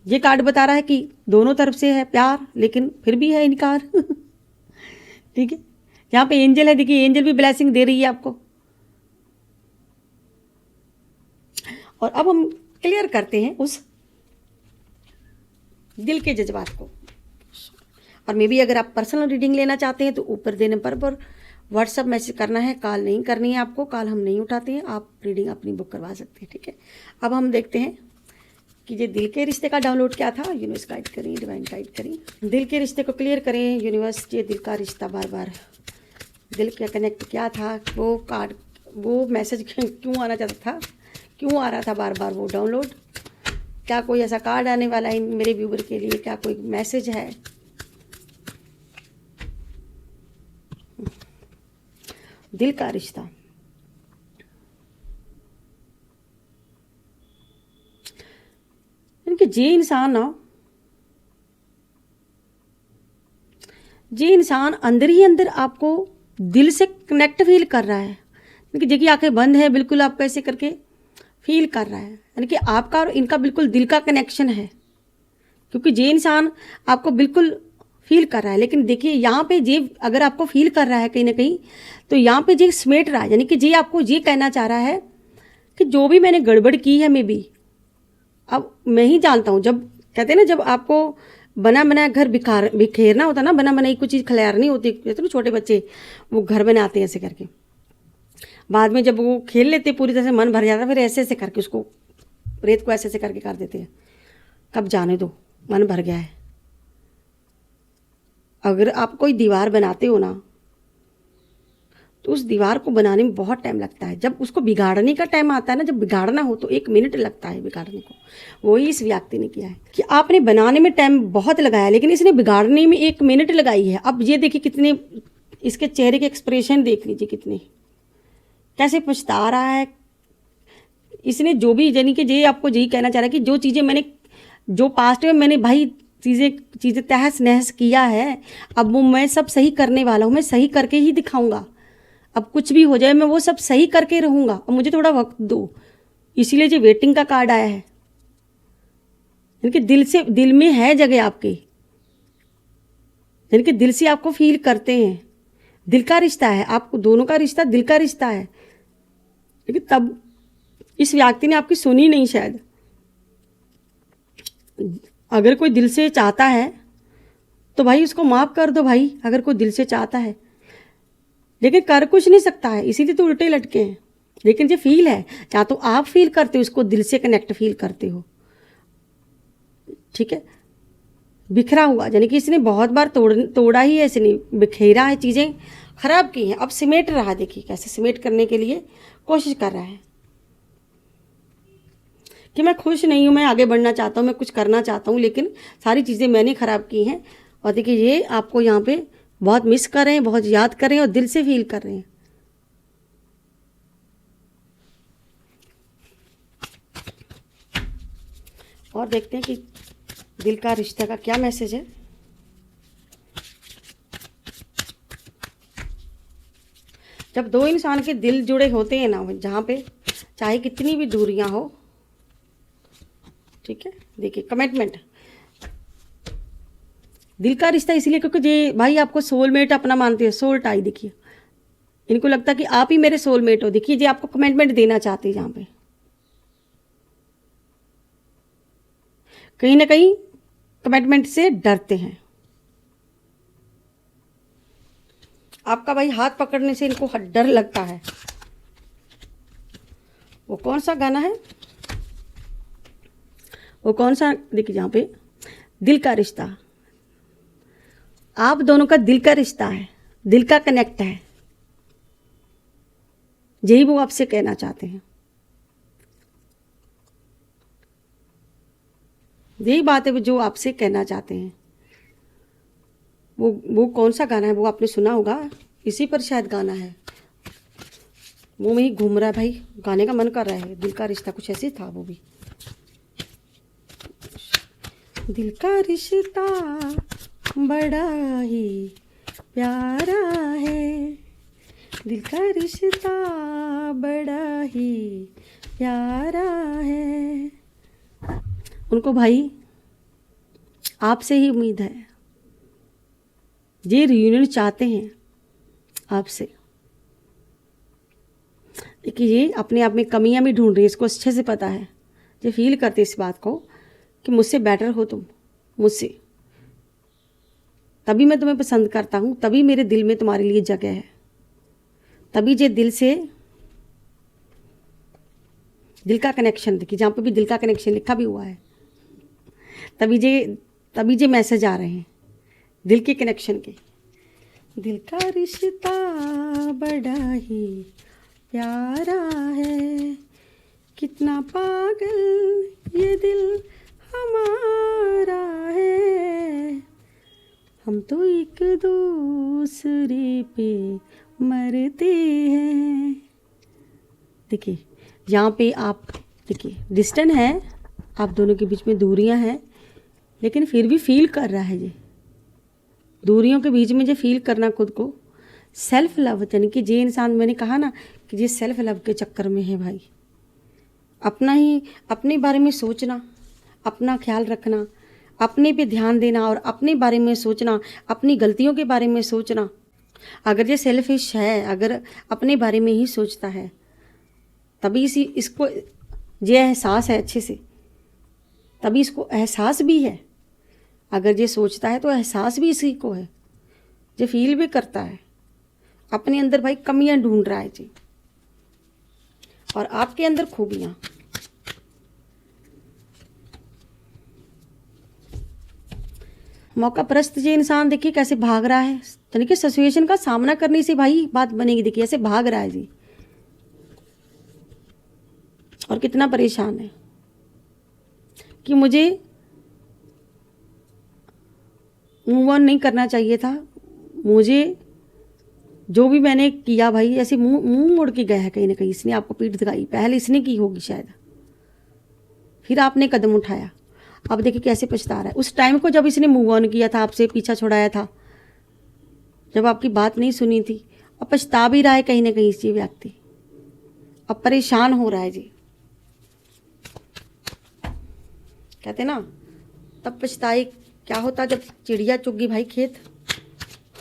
ये कार्ड बता रहा है कि दोनों तरफ से है प्यार, लेकिन फिर भी है इनकार। ठीक है, यहाँ पे एंजल है, देखिए एंजल भी ब्लेसिंग दे रही है आपको। और अब हम क्लियर करते हैं उस दिल के जज्बात को। और मे भी अगर आप पर्सनल रीडिंग लेना चाहते हैं तो ऊपर दे नंबर पर व्हाट्सअप मैसेज करना है, कॉल नहीं करनी है आपको, कॉल हम नहीं उठाते हैं, आप रीडिंग अपनी बुक करवा सकते हैं। ठीक है, अब हम देखते हैं कि ये दिल के रिश्ते का डाउनलोड क्या था। यूनिवर्स गाइड करें, डिवाइन गाइड करें, दिल के रिश्ते को क्लियर करें। यूनिवर्स, ये दिल का रिश्ता बार बार दिल के कनेक्ट क्या था, वो कार्ड, वो मैसेज क्यों आना चाहता था, क्यों आ रहा था बार बार वो डाउनलोड, क्या कोई ऐसा कार्ड आने वाला है मेरे व्यूवर के लिए, क्या कोई मैसेज है। दिल का रिश्ता, इनके जे इंसान अंदर ही अंदर आपको दिल से कनेक्ट फील कर रहा है। क्योंकि देखिए आंखें बंद है, बिल्कुल आपको ऐसे करके फील कर रहा है, यानी कि आपका और इनका बिल्कुल दिल का कनेक्शन है। क्योंकि जे इंसान आपको बिल्कुल फील कर रहा है। लेकिन देखिए यहाँ पे जे अगर आपको फील कर रहा है कहीं ना कहीं, तो यहाँ पे जे समेट रहा है, यानी कि जे आपको ये कहना चाह रहा है कि जो भी मैंने गड़बड़ की है मे बी, अब मैं ही जानता हूँ। जब कहते हैं ना, जब आपको बना बनाया घर बिखेरना होता ना, बना बनाई कुछ चीज़ खिलारनी होती, कहते ना छोटे बच्चे वो घर बनाते हैं ऐसे करके, बाद में जब वो खेल लेते पूरी तरह से मन भर जाता, फिर ऐसे ऐसे करके उसको रेत को ऐसे ऐसे करके कर देते हैं, कब जाने दो मन भर गया है। अगर आप कोई दीवार बनाते हो ना, तो उस दीवार को बनाने में बहुत टाइम लगता है। जब उसको बिगाड़ने का टाइम आता है ना, जब बिगाड़ना हो तो 1 मिनट लगता है बिगाड़ने को। वही इस व्यक्ति ने किया है कि आपने बनाने में टाइम बहुत लगाया, लेकिन इसने बिगाड़ने में 1 मिनट लगाई है। अब ये देखिए कितने इसके चेहरे के एक्सप्रेशन देख लीजिए, कितने कैसे पछता रहा है। इसने जो भी, यानी कि ये आपको यही कहना चाह रहा है कि जो चीज़ें मैंने, जो पास्ट में मैंने भाई चीज़ें तहस नहस किया है, अब वो मैं सब सही करने वाला हूँ, मैं सही करके ही दिखाऊंगा। अब कुछ भी हो जाए मैं वो सब सही करके रहूँगा, अब मुझे थोड़ा वक्त दो। इसीलिए जो वेटिंग का कार्ड आया है, यानी कि दिल में है जगह आपके, यानी कि दिल से आपको फील करते हैं। दिल का रिश्ता है, आपको दोनों का रिश्ता दिल का रिश्ता है। लेकिन तब इस व्यक्ति ने आपकी सुनी नहीं शायद। अगर कोई दिल से चाहता है तो भाई उसको माफ़ कर दो भाई, अगर कोई दिल से चाहता है, लेकिन कर कुछ नहीं सकता है, इसीलिए तो उल्टे लटके हैं। लेकिन जो फील है, या तो आप फील करते हो, उसको दिल से कनेक्ट फील करते हो। ठीक है, बिखरा हुआ, यानी कि इसने बहुत बार तोड़ा ही है, इसने बिखेरा है, चीज़ें खराब की हैं, अब सिमेट रहा है। देखिए कैसे सिमेट करने के लिए कोशिश कर रहा है कि मैं खुश नहीं हूँ, मैं आगे बढ़ना चाहता हूँ, मैं कुछ करना चाहता हूँ, लेकिन सारी चीज़ें मैंने ख़राब की हैं। और देखिए ये आपको यहाँ पे बहुत मिस कर रहे हैं, बहुत याद कर रहे हैं और दिल से फील कर रहे हैं। और देखते हैं कि दिल का रिश्ता का क्या मैसेज है। जब दो इंसान के दिल जुड़े होते हैं ना, जहाँ पे चाहे कितनी भी दूरियां हो, ठीक है, देखिए कमिटमेंट, दिल का रिश्ता इसलिए क्योंकि ये भाई आपको सोलमेट अपना मानते हैं, सोल टाई। देखिए इनको लगता है कि आप ही मेरे सोलमेट हो। देखिए ये आपको कमिटमेंट देना चाहते हैं, जहाँ पे कहीं ना कहीं कमिटमेंट से डरते हैं। आपका भाई हाथ पकड़ने से इनको डर लगता है। वो कौन सा गाना है, वो कौन सा, देखिए यहाँ पे दिल का रिश्ता, आप दोनों का दिल का रिश्ता है, दिल का कनेक्ट है, यही वो आपसे कहना चाहते हैं। यही बात है जो आपसे कहना चाहते हैं। वो कौन सा गाना है, वो आपने सुना होगा, इसी पर शायद गाना है, वो में ही घूम रहा है भाई, गाने का मन कर रहा है। दिल का रिश्ता कुछ ऐसे था वो भी। दिल का रिश्ता बड़ा ही प्यारा है, दिल का रिश्ता बड़ा ही प्यारा है। उनको भाई आपसे ही उम्मीद है, ये रियूनियन चाहते हैं आपसे। देखिए ये अपने आप में कमियां भी ढूंढ रही है, इसको अच्छे से पता है, ये फील करते इस बात को कि मुझसे बेटर हो तुम, मुझसे, तभी मैं तुम्हें पसंद करता हूँ, तभी मेरे दिल में तुम्हारे लिए जगह है, तभी ये दिल से, दिल का कनेक्शन, देखिए जहाँ पे भी दिल का कनेक्शन लिखा भी हुआ है, तभी जे मैसेज आ रहे हैं दिल के कनेक्शन के। दिल का रिश्ता बड़ा ही प्यारा है, कितना पागल ये दिल हमारा है, हम तो एक दूसरे पे मरते हैं। देखिए यहाँ पे आप देखिए डिस्टेंस है, आप दोनों के बीच में दूरियां हैं, लेकिन फिर भी फील कर रहा है ये दूरियों के बीच में जो फील करना खुद को, सेल्फ लव, यानी कि जे इंसान, मैंने कहा ना कि ये सेल्फ लव के चक्कर में है भाई। अपना ही अपने बारे में सोचना, अपना ख्याल रखना, अपने पे ध्यान देना और अपने बारे में सोचना, अपनी गलतियों के बारे में सोचना। अगर ये सेल्फिश है, अगर अपने बारे में ही सोचता है, तभी इसको ये एहसास है अच्छे से, तभी इसको एहसास भी है। अगर ये सोचता है तो एहसास भी इसी को है, ये फील भी करता है, अपने अंदर भाई कमियां ढूंढ रहा है जी, और आपके अंदर खूबियां। मौका परस्त ये इंसान देखिए कैसे भाग रहा है, यानी कि सिचुएशन का सामना करने से भाई बात बनेगी। देखिए ऐसे भाग रहा है जी, और कितना परेशान है कि मुझे मूव ऑन नहीं करना चाहिए था, मुझे जो भी मैंने किया भाई ऐसे मुंह मोड़ के गया है कहीं ना कहीं। इसने आपको पीठ दिखाई, पहले इसने की होगी शायद, फिर आपने कदम उठाया, अब देखिए कैसे पछता रहा है। उस टाइम को जब इसने मूव ऑन किया था, आपसे पीछा छुड़ाया था, जब आपकी बात नहीं सुनी थी, अब पछता भी रहा है कहीं ना कहीं ये व्यक्ति, अब परेशान हो रहा है जी। कहते ना तब पछताए क्या होता जब चिड़िया चुग गई भाई खेत।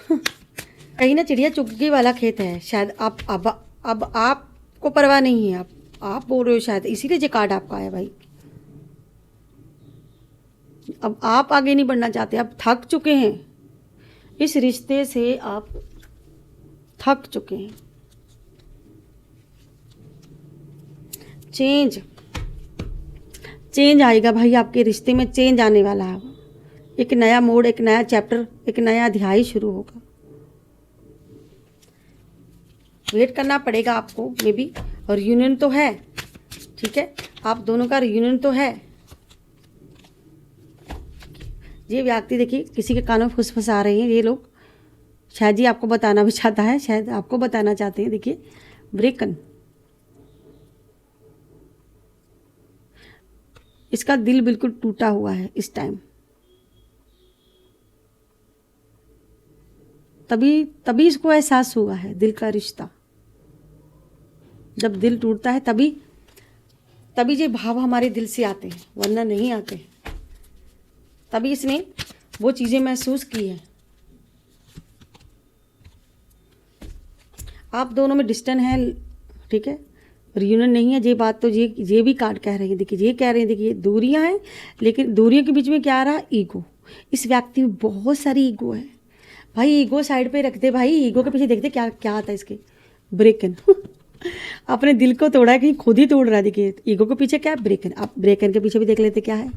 कहीं ना चिड़िया चुग गई वाला खेत है शायद। आप अब आपको परवाह नहीं है, आप बोल रहे हो शायद, इसीलिए ये कार्ड आपका आया भाई। अब आप आगे नहीं बढ़ना चाहते, अब थक चुके हैं इस रिश्ते से, आप थक चुके हैं। चेंज आएगा भाई, आपके रिश्ते में चेंज आने वाला है। एक नया मोड़, एक नया चैप्टर, एक नया अध्याय शुरू होगा। वेट करना पड़ेगा आपको मे बी, और यूनियन तो है, ठीक है, आप दोनों का यूनियन तो है। ये व्यक्ति देखिए किसी के कानों में फुसफुसा रहे हैं ये लोग, शायद ये आपको बताना भी चाहता है, शायद आपको बताना चाहते हैं। देखिए ब्रेकन, इसका दिल बिल्कुल टूटा हुआ है इस टाइम, तभी इसको एहसास हुआ है दिल का रिश्ता। जब दिल टूटता है तभी ये भाव हमारे दिल से आते हैं, वरना नहीं आते। तभी इसने वो चीज़ें महसूस की है। आप दोनों में डिस्टेंस है, ठीक है, रियूनियन नहीं है। ये बात तो ये भी कार्ड कह रहे हैं। देखिए ये कह रहे हैं, देखिए दूरियां हैं, लेकिन दूरियों के बीच में क्या आ रहा, ईगो। इस व्यक्ति में बहुत सारी ईगो है भाई। ईगो साइड पे रख दे भाई, ईगो के पीछे देखते क्या क्या आता है इसके, ब्रेकन। अपने दिल को तोड़ा है, कहीं खुद ही तोड़ रहा है। देखिए ईगो के पीछे क्या है, ब्रेकन। आप ब्रेकन के पीछे भी देख लेते क्या है,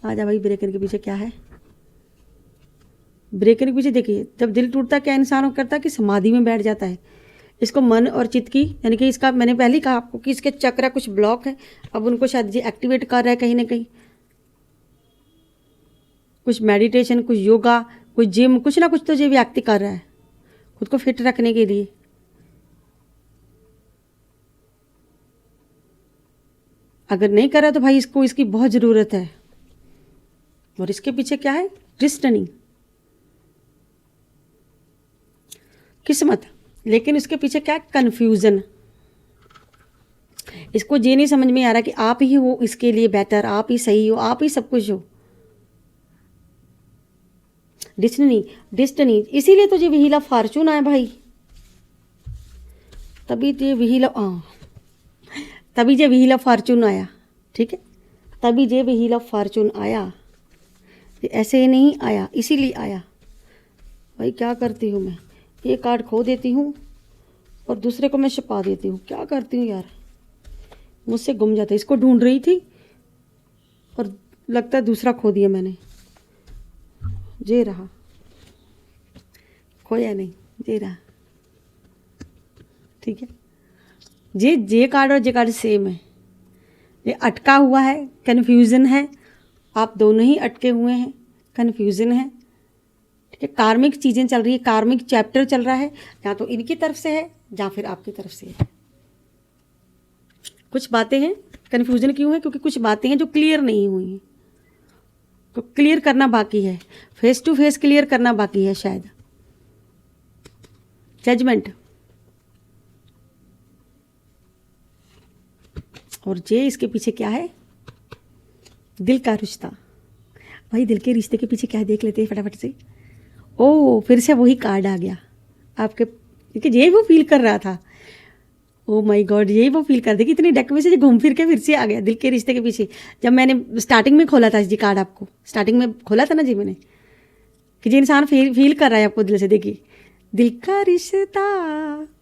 आजा भाई, ब्रेकन के पीछे क्या है। ब्रेकन के पीछे देखिए, जब दिल टूटता क्या इंसान करता है कि समाधि में बैठ जाता है। इसको मन और चित्त की, यानी कि इसका मैंने पहले ही कहा आपको कि इसके चक्र कुछ ब्लॉक है, अब उनको शायद ये एक्टिवेट कर रहा है कहीं ना कहीं। कुछ मेडिटेशन, कुछ योगा, कुछ जिम, कुछ ना कुछ तो ये व्यक्ति कर रहा है खुद को फिट रखने के लिए। अगर नहीं कर रहा तो भाई इसको इसकी बहुत ज़रूरत है। और इसके पीछे क्या है? डिस्टनी, किस्मत। लेकिन इसके पीछे क्या है? कन्फ्यूज़न। इसको ये नहीं समझ में आ रहा कि आप ही हो इसके लिए बेहतर, आप ही सही हो, आप ही सब कुछ हो। डिस्टनी, डिस्टनी, इसीलिए तो ये व्हील ऑफ फॉर्चून आया भाई। तभी ये व्हील तभी ये व्हील ऑफ फॉर्चून आया, ठीक है। तभी ये व्हील ऑफ फॉर्चून आया, ये ऐसे ही नहीं आया, इसीलिए आया। भाई क्या करती हूँ मैं, एक कार्ड खो देती हूँ और दूसरे को मैं छिपा देती हूँ। क्या करती हूँ यार, मुझसे गुम जाता है। इसको ढूंढ रही थी और लगता है दूसरा खो दिया मैंने। ये रहा, खोया नहीं, ये रहा, ठीक है। जे कार्ड और जे कार्ड सेम है। ये अटका हुआ है, कन्फ्यूज़न है। आप दोनों ही अटके हुए हैं, कन्फ्यूज़न है, ठीक है। कार्मिक चीज़ें चल रही है, कार्मिक चैप्टर चल रहा है, या तो इनकी तरफ से है या फिर आपकी तरफ से है। कुछ बातें हैं, कन्फ्यूज़न क्यों है? क्योंकि कुछ बातें हैं जो क्लियर नहीं हुई हैं, तो क्लियर करना बाकी है, फेस टू फेस क्लियर करना बाकी है शायद। जजमेंट। और जे इसके पीछे क्या है? दिल का रिश्ता। भाई दिल के रिश्ते के पीछे क्या है देख लेते हैं फटाफट से। ओ फिर से वही कार्ड आ गया आपके, क्योंकि यही वो फील कर रहा था। ओ माय गॉड, यही वो फील कर दे कि इतनी डेक में से जो घूम फिर के फिर से आ गया दिल के रिश्ते के पीछे। जब मैंने स्टार्टिंग में खोला था जी कार्ड, आपको स्टार्टिंग में खोला था ना जी मैंने, कि जो इंसान फील कर रहा है आपको दिल से। देखिए दिल का रिश्ता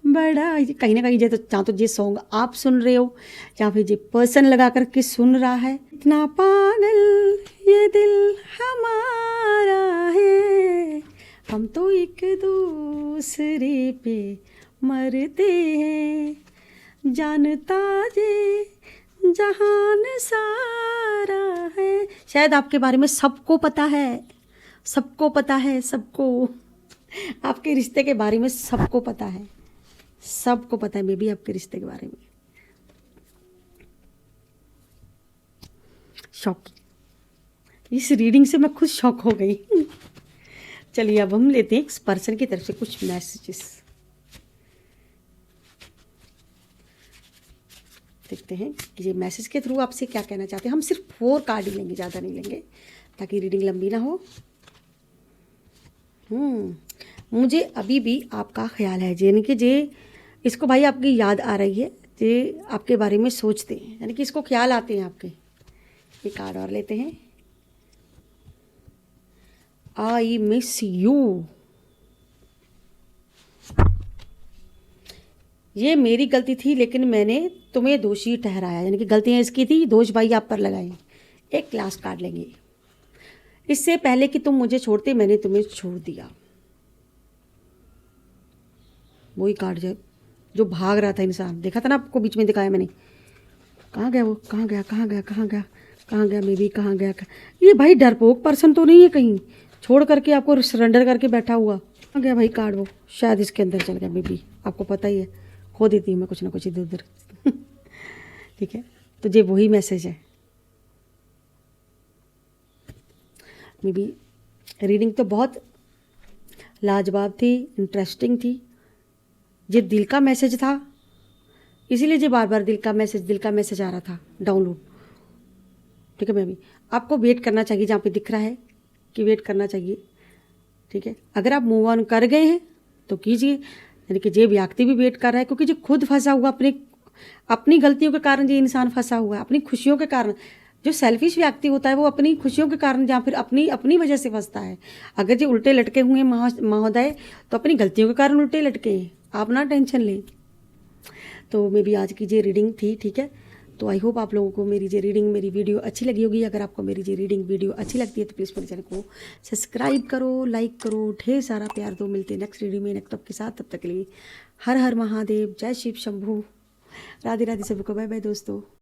बड़ा, कहीं ना कहीं जो तो चाहे तो ये सॉन्ग आप सुन रहे हो या फिर ये पर्सन लगा करके सुन रहा है। इतना पागल ये दिल हमारा है, हम तो एक दूसरे पे मरते हैं, जानता ये जहान सारा है। शायद आपके बारे में सबको पता है, सबको पता है, सबको आपके रिश्ते के बारे में सबको पता है, सबको पता है मे भी आपके रिश्ते के बारे में। शॉक, इस रीडिंग से मैं खुद शॉक हो गई। चलिए अब हम लेते हैं इस पर्सन की तरफ से कुछ मैसेजेस, देखते हैं कि ये मैसेज के थ्रू आपसे क्या कहना चाहते हैं। हम सिर्फ 4 कार्ड ही लेंगे, ज़्यादा नहीं लेंगे ताकि रीडिंग लंबी ना हो। मुझे अभी भी आपका ख्याल है, यानी कि जे इसको भाई आपकी याद आ रही है, जे आपके बारे में सोचते हैं, यानी कि इसको ख्याल आते हैं आपके। ये कार्ड और लेते हैं। I miss you. ये मेरी गलती थी लेकिन मैंने तुम्हें दोषी ठहराया, यानी कि गलतियाँ इसकी थी, दोष भाई आप पर लगाए। एक लास्ट कार्ड लेंगे। इससे पहले कि तुम मुझे छोड़ते मैंने तुम्हें छोड़ दिया। वही कार्ड जो भाग रहा था इंसान, देखा था ना आपको, बीच में दिखाया मैंने। कहाँ गया वो, कहाँ गया, कहाँ गया, कहाँ गया, कहाँ गया, मे भी कहाँ गया। ये भाई डरपोक पर्सन तो नहीं है कहीं छोड़ करके आपको सरेंडर करके बैठा हुआ। कहाँ गया भाई कार्ड, वो शायद इसके अंदर चल गया मे भी, आपको पता ही है, खो देती हूँ मैं कुछ ना कुछ इधर उधर। ठीक है, तो ये वही मैसेज है। मे बी रीडिंग तो बहुत लाजवाब थी, इंटरेस्टिंग थी। ये दिल का मैसेज था, इसीलिए ये बार बार दिल का मैसेज आ रहा था डाउनलोड। ठीक है, मैं भी आपको वेट करना चाहिए, जहाँ पे दिख रहा है कि वेट करना चाहिए। ठीक है, अगर आप मूव ऑन कर गए हैं तो कीजिए, यानी कि ये व्यक्ति भी वेट कर रहा है, क्योंकि जो खुद फंसा हुआ अपनी गलतियों के कारण, ये इंसान फंसा हुआ है अपनी खुशियों के कारण। जो सेल्फिश व्यक्ति होता है वो अपनी खुशियों के कारण या फिर अपनी वजह से फंसता है। अगर जो उल्टे लटके हुए हैं महोदय, तो अपनी गलतियों के कारण उल्टे लटके हैं, आप ना टेंशन लें। तो मे भी आज की ये रीडिंग थी, ठीक है। तो आई होप आप लोगों को मेरी ये रीडिंग, मेरी वीडियो अच्छी लगी होगी। अगर आपको मेरी ये रीडिंग वीडियो अच्छी लगती है तो प्लीज़ मेरे चैनल को सब्सक्राइब करो, लाइक करो, ढेर सारा प्यार दो। मिलते हैं नेक्स्ट वीडियो में नेक्स्ट टॉपिक के साथ, तब तक के लिए हर हर महादेव, जय शिव शंभू, राधे राधे, सभी को बाय बाय दोस्तों।